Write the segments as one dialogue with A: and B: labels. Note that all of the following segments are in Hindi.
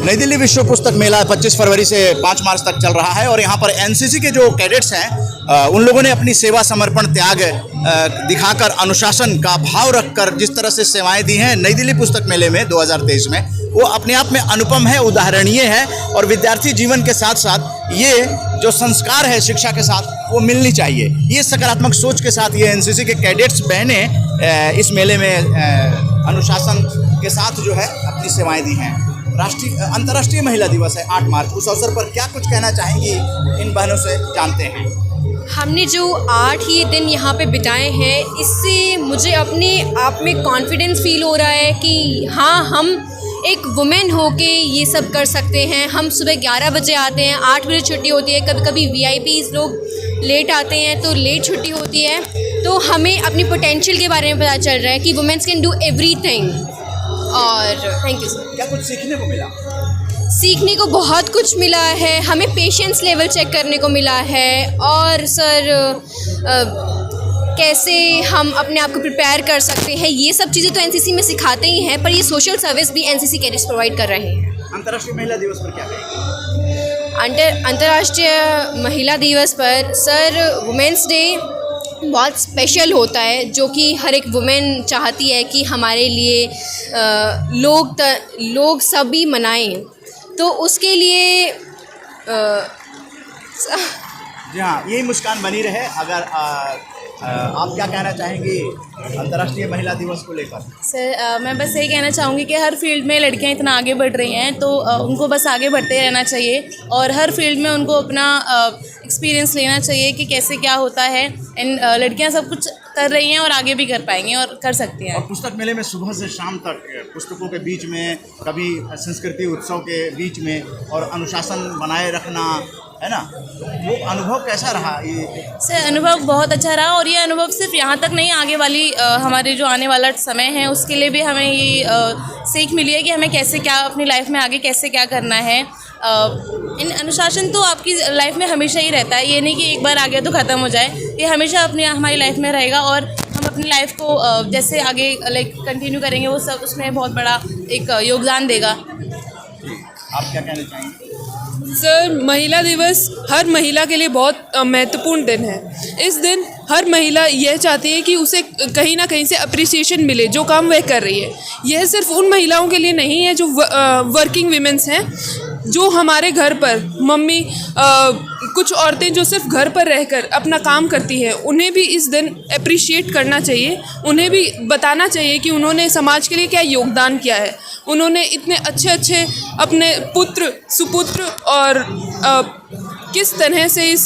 A: नई दिल्ली विश्व पुस्तक मेला 25 फरवरी से 5 मार्च तक चल रहा है और यहाँ पर एनसीसी के जो कैडेट्स हैं उन लोगों ने अपनी सेवा समर्पण त्याग दिखाकर अनुशासन का भाव रखकर जिस तरह से सेवाएं दी हैं नई दिल्ली पुस्तक मेले में 2023 में, वो अपने आप में अनुपम है, उदाहरणीय है। और विद्यार्थी जीवन के साथ साथ ये जो संस्कार है शिक्षा के साथ वो मिलनी चाहिए। ये सकारात्मक सोच के साथ ये एनसीसी के कैडेट्स बहनें इस मेले में अनुशासन के साथ जो है अपनी सेवाएं दी हैं। अंतर्राष्ट्रीय महिला दिवस है 8 मार्च, उस अवसर पर क्या कुछ कहना चाहेंगी इन बहनों से, जानते हैं।
B: हमने जो 8 ही दिन यहाँ पे बिताए हैं, इससे मुझे अपने आप में कॉन्फिडेंस फील हो रहा है कि हाँ, हम एक वुमेन होके ये सब कर सकते हैं। हम सुबह 11 बजे आते हैं, 8 बजे छुट्टी होती है। कभी कभी वीआईपीज़ लोग लेट आते हैं तो लेट छुट्टी होती है। तो हमें अपनी पोटेंशियल के बारे में पता चल रहा है कि वुमेन्स कैन डू एवरीथिंग। और थैंक यू सर।
A: क्या कुछ सीखने को मिला?
B: सीखने को बहुत कुछ मिला है। हमें पेशेंस लेवल चेक करने को मिला है। और सर कैसे हम अपने आप को प्रिपेयर कर सकते हैं, ये सब चीज़ें तो एनसीसी में सिखाते ही हैं, पर ये सोशल सर्विस भी एनसीसी कैडेट्स प्रोवाइड कर रहे हैं।
A: अंतर्राष्ट्रीय महिला दिवस पर क्या कहेंगे?
B: अंतर्राष्ट्रीय महिला दिवस पर सर वुमेंस डे बहुत स्पेशल होता है, जो कि हर एक वुमेन चाहती है कि हमारे लिए लोग सभी मनाएं। तो उसके लिए
A: जी हाँ, यही मुस्कान बनी रहे। अगर आप क्या कहना चाहेंगी अंतर्राष्ट्रीय महिला दिवस को लेकर?
C: सर मैं बस यही कहना चाहूँगी कि हर फील्ड में लड़कियाँ इतना आगे बढ़ रही हैं, तो उनको बस आगे बढ़ते रहना चाहिए और हर फील्ड में उनको अपना एक्सपीरियंस लेना चाहिए कि कैसे क्या होता है। एंड लड़कियाँ सब कुछ कर रही हैं और आगे भी कर पाएंगी और कर सकती हैं।
A: और पुस्तक मेले में सुबह से शाम तक पुस्तकों के बीच में, कभी संस्कृति उत्सव के बीच में, और अनुशासन बनाए रखना, है ना, वो अनुभव कैसा रहा? ये
C: सर अनुभव बहुत अच्छा रहा। और ये अनुभव सिर्फ यहाँ तक नहीं, आगे वाली हमारे जो आने वाला समय है उसके लिए भी हमें ये सीख मिली है कि हमें कैसे क्या अपनी लाइफ में आगे कैसे क्या करना है। इन अनुशासन तो आपकी लाइफ में हमेशा ही रहता है, ये नहीं कि एक बार आ गया तो ख़त्म हो जाए। ये हमेशा हमारी लाइफ में रहेगा और हम अपनी लाइफ को जैसे आगे कंटिन्यू करेंगे वो सब उसमें बहुत बड़ा एक योगदान देगा।
A: आप क्या कहना चाहेंगे?
D: सर महिला दिवस हर महिला के लिए बहुत महत्वपूर्ण दिन है। इस दिन हर महिला यह चाहती है कि उसे कहीं ना कहीं से अप्रिसिएशन मिले जो काम वह कर रही है। यह सिर्फ उन महिलाओं के लिए नहीं है जो वर्किंग वीमेंस हैं, जो हमारे घर पर मम्मी कुछ औरतें जो सिर्फ घर पर रहकर अपना काम करती हैं, उन्हें भी इस दिन अप्रिशिएट करना चाहिए। उन्हें भी बताना चाहिए कि उन्होंने समाज के लिए क्या योगदान किया है। उन्होंने इतने अच्छे अच्छे अपने पुत्र सुपुत्र और किस तरह से इस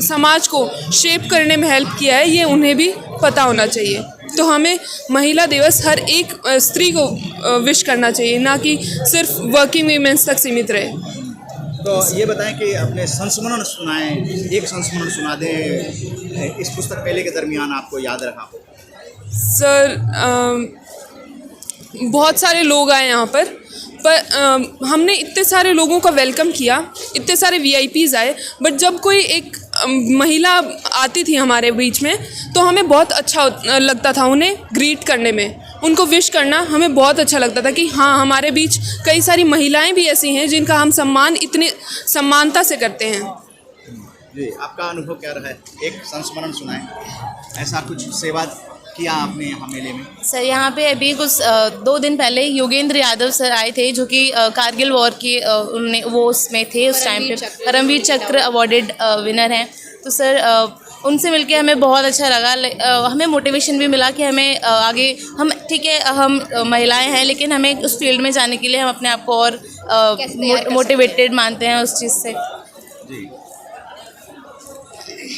D: समाज को शेप करने में हेल्प किया है, ये उन्हें भी पता होना चाहिए। तो हमें महिला दिवस हर एक स्त्री को विश करना चाहिए, ना कि सिर्फ वर्किंग वीमेंस तक सीमित रहे।
A: तो ये बताएं कि अपने संस्मरण सुनाएं, एक संस्मरण सुना दें इस पुस्तक मेले के दरमियान आपको याद रहा हो।
D: सर बहुत सारे लोग आए यहाँ पर हमने इतने सारे लोगों का वेलकम किया, इतने सारे वीआईपीज़ आए, बट जब कोई एक महिला आती थी हमारे बीच में तो हमें बहुत अच्छा लगता था उन्हें ग्रीट करने में, उनको विश करना हमें बहुत अच्छा लगता था कि हाँ, हमारे बीच कई सारी महिलाएं भी ऐसी हैं जिनका हम सम्मान इतने सम्मानता से करते हैं।
A: जी, आपका अनुभव क्या रहा है? एक संस्मरण सुनाएं, ऐसा कुछ सेवा किया आपने यहाँ मेले में?
C: सर यहाँ पे अभी कुछ 2 दिन पहले योगेंद्र यादव सर आए थे, जो कि कारगिल वॉर के वो उसमें थे उस टाइम पे, परमवीर चक्र अवॉर्डेड विनर हैं। तो सर उनसे मिलके हमें बहुत अच्छा लगा। हमें मोटिवेशन भी मिला कि हमें आगे, हम ठीक है हम महिलाएं हैं लेकिन हमें उस फील्ड में जाने के लिए हम अपने आप को और मोटिवेटेड मानते हैं उस चीज़ से।
A: जी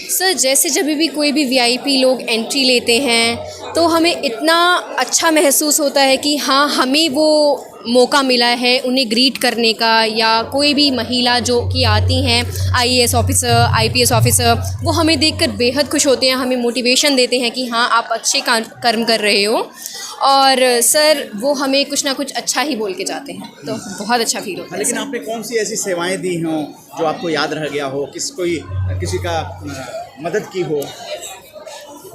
B: सर जैसे जब भी कोई भी वीआईपी लोग एंट्री लेते हैं तो हमें इतना अच्छा महसूस होता है कि हाँ, हमें वो मौका मिला है उन्हें ग्रीट करने का। या कोई भी महिला जो कि आती हैं, आईएएस ऑफिसर, आईपीएस ऑफिसर, वो हमें देखकर बेहद खुश होते हैं, हमें मोटिवेशन देते हैं कि हाँ, आप अच्छे कर्म कर रहे हो। और सर वो हमें कुछ ना कुछ अच्छा ही बोल के जाते हैं, तो बहुत अच्छा फील होता है।
A: लेकिन आपने कौन सी ऐसी सेवाएं दी हों जो आपको याद रह गया हो, किसी का मदद की हो?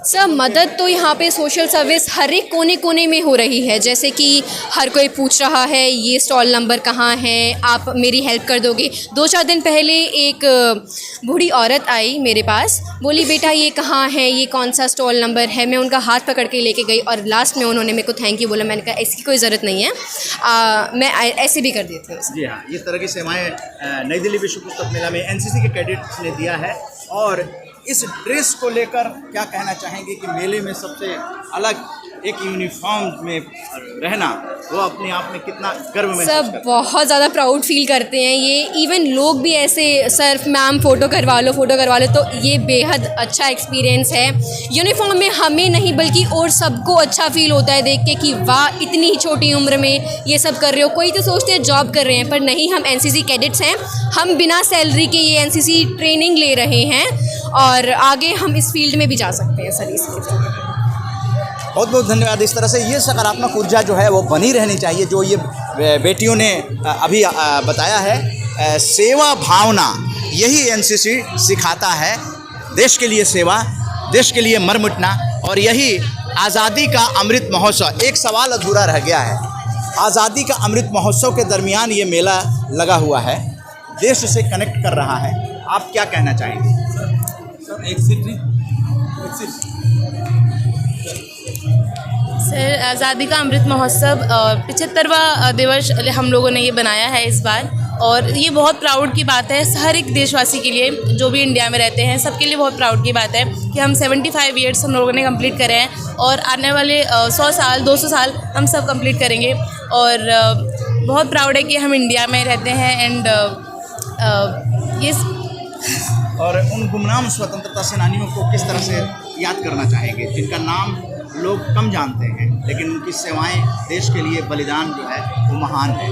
B: सब मदद तो यहाँ पे सोशल सर्विस हर एक कोने कोने में हो रही है। जैसे कि हर कोई पूछ रहा है ये स्टॉल नंबर कहाँ है, आप मेरी हेल्प कर दोगे। 2-4 दिन पहले एक बूढ़ी औरत आई मेरे पास, बोली बेटा ये कहाँ है, ये कौन सा स्टॉल नंबर है। मैं उनका हाथ पकड़ के लेके गई और लास्ट में उन्होंने मेरे को थैंक यू बोला। मैंने कहा इसकी कोई ज़रूरत नहीं है, मैं ऐसे भी कर देती हूँ।
A: जी हाँ, इस तरह की सेवाएं नई दिल्ली विश्व पुस्तक मेला में एनसीसी के कैडेट्स ने दिया है। और इस ड्रेस को लेकर क्या कहना चाहेंगे कि मेले में सबसे अलग एक यूनिफॉर्म में रहना वो अपने आप में कितना गर्व महसूस
B: सब
A: करते हैं?
B: बहुत ज़्यादा प्राउड फील करते हैं। ये इवन लोग भी ऐसे सर मैम फ़ोटो करवा लो तो ये बेहद अच्छा एक्सपीरियंस है। यूनिफॉर्म में हमें नहीं बल्कि और सबको अच्छा फील होता है देख के कि वाह इतनी छोटी उम्र में ये सब कर रहे हो। कोई तो सोचते हैं जॉब कर रहे हैं, पर नहीं, हम एनसीसी कैडेट्स हैं। हम बिना सैलरी के ये एनसीसी ट्रेनिंग ले रहे हैं और आगे हम इस फील्ड में भी जा सकते हैं सर। इसके
A: बहुत बहुत धन्यवाद। इस तरह से ये सकारात्मक ऊर्जा जो है वो बनी रहनी चाहिए, जो ये बेटियों ने अभी बताया है। सेवा भावना यही एनसीसी सिखाता है, देश के लिए सेवा, देश के लिए मर मिटना। और यही आज़ादी का अमृत महोत्सव, एक सवाल अधूरा रह गया है। आज़ादी का अमृत महोत्सव के दरमियान ये मेला लगा हुआ है, देश से कनेक्ट कर रहा है। आप क्या कहना चाहेंगे?
C: सर, आज़ादी का अमृत महोत्सव 75वां दिवस हम लोगों ने ये बनाया है इस बार, और ये बहुत प्राउड की बात है हर एक देशवासी के लिए, जो भी इंडिया में रहते हैं सबके लिए बहुत प्राउड की बात है कि हम 75 ईयर्स हम लोगों ने कंप्लीट करे हैं और आने वाले 100 साल 200 साल हम सब कंप्लीट करेंगे। और बहुत प्राउड है कि हम इंडिया में रहते हैं। एंड ये
A: और उन गुमनाम स्वतंत्रता सेनानियों को किस तरह से याद करना चाहेंगे जिनका नाम लोग कम जानते हैं, लेकिन उनकी सेवाएं देश के लिए बलिदान जो है वो महान है?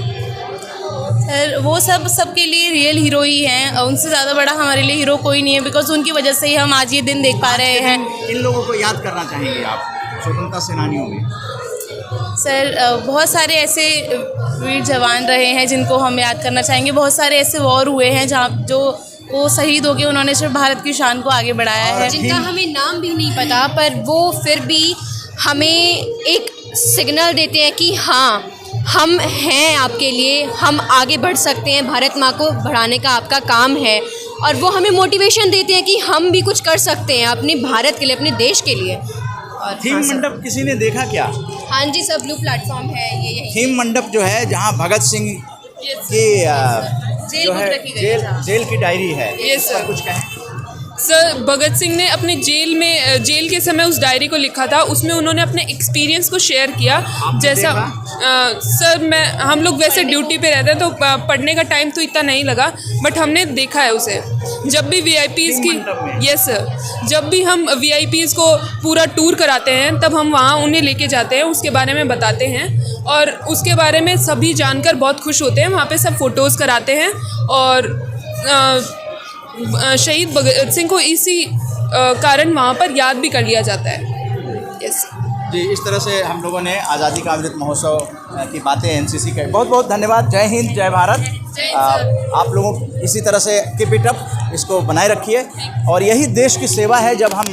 C: सर, वो सबके लिए रियल हीरो ही हैं। उनसे ज़्यादा बड़ा हमारे लिए हीरो कोई नहीं है, बिकॉज उनकी वजह से ही हम आज ये दिन देख पा रहे हैं।
A: इन लोगों को याद करना चाहेंगे आप स्वतंत्रता सेनानियों में?
C: सर, बहुत सारे ऐसे वीर जवान रहे हैं जिनको हम याद करना चाहेंगे। बहुत सारे ऐसे वॉर हुए हैं जहाँ जो वो शहीद हो गए, उन्होंने सिर्फ भारत की शान को आगे बढ़ाया है।
B: जिनका हमें नाम भी नहीं पता, पर वो फिर भी हमें एक सिग्नल देते हैं कि हाँ हम हैं आपके लिए, हम आगे बढ़ सकते हैं, भारत माँ को बढ़ाने का आपका काम है। और वो हमें मोटिवेशन देते हैं कि हम भी कुछ कर सकते हैं अपने भारत के लिए, अपने देश के लिए। और
A: थीम मंडप किसी ने देखा क्या?
B: हाँ जी सर, ब्लू प्लेटफॉर्म है ये यही।
A: थीम मंडप जो है जहाँ भगत सिंह की जो है जेल की डायरी है,
D: यस सर।
A: कुछ कहें
D: सर, भगत सिंह ने अपने जेल के समय उस डायरी को लिखा था। उसमें उन्होंने अपने एक्सपीरियंस को शेयर किया। जैसा सर, हम लोग वैसे ड्यूटी पे रहते हैं तो पढ़ने का टाइम तो इतना नहीं लगा, बट हमने देखा है उसे। जब भी वीआईपीज़ की, यस सर, जब भी हम वीआईपीज़ को पूरा टूर कराते हैं तब हम वहाँ उन्हें लेके जाते हैं, उसके बारे में बताते हैं और उसके बारे में सभी जानकर बहुत खुश होते हैं। वहाँ पे सब फ़ोटोज़ कराते हैं और शहीद भगत सिंह को इसी कारण वहाँ पर याद भी कर लिया जाता है। यस
A: जी, इस तरह से हम लोगों ने आज़ादी का अमृत महोत्सव की बातें एनसीसी के। बहुत बहुत धन्यवाद। जय हिंद, जय भारत। आप लोगों इसी तरह से कीप इट अप, इसको बनाए रखिए। और यही देश की सेवा है। जब हम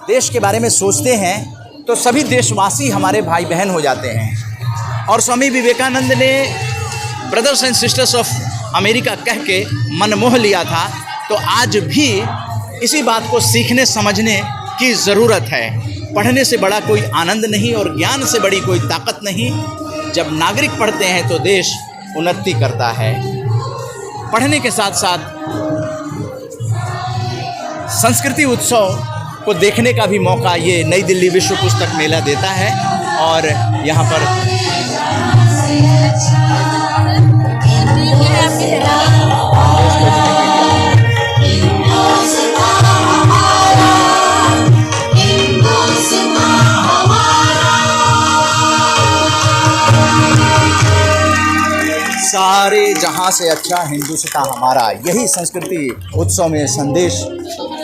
A: देश के बारे में सोचते हैं तो सभी देशवासी हमारे भाई बहन हो जाते हैं। और स्वामी विवेकानंद ने brothers and sisters of America कह के मन मोह लिया था, तो आज भी इसी बात को सीखने समझने की ज़रूरत है। पढ़ने से बड़ा कोई आनंद नहीं और ज्ञान से बड़ी कोई ताकत नहीं। जब नागरिक पढ़ते हैं तो देश उन्नति करता है। पढ़ने के साथ साथ संस्कृति उत्सव को देखने का भी मौका ये नई दिल्ली विश्व पुस्तक मेला देता है। और यहाँ पर सारे जहाँ से अच्छा हिंदुस्तान हमारा, यही संस्कृति उत्सव में संदेश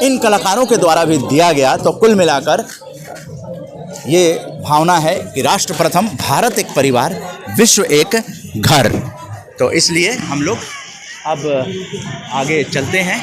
A: इन कलाकारों के द्वारा भी दिया गया। तो कुल मिलाकर ये भावना है कि राष्ट्र प्रथम, भारत एक परिवार, विश्व एक घर। तो इसलिए हम लोग अब आगे चलते हैं।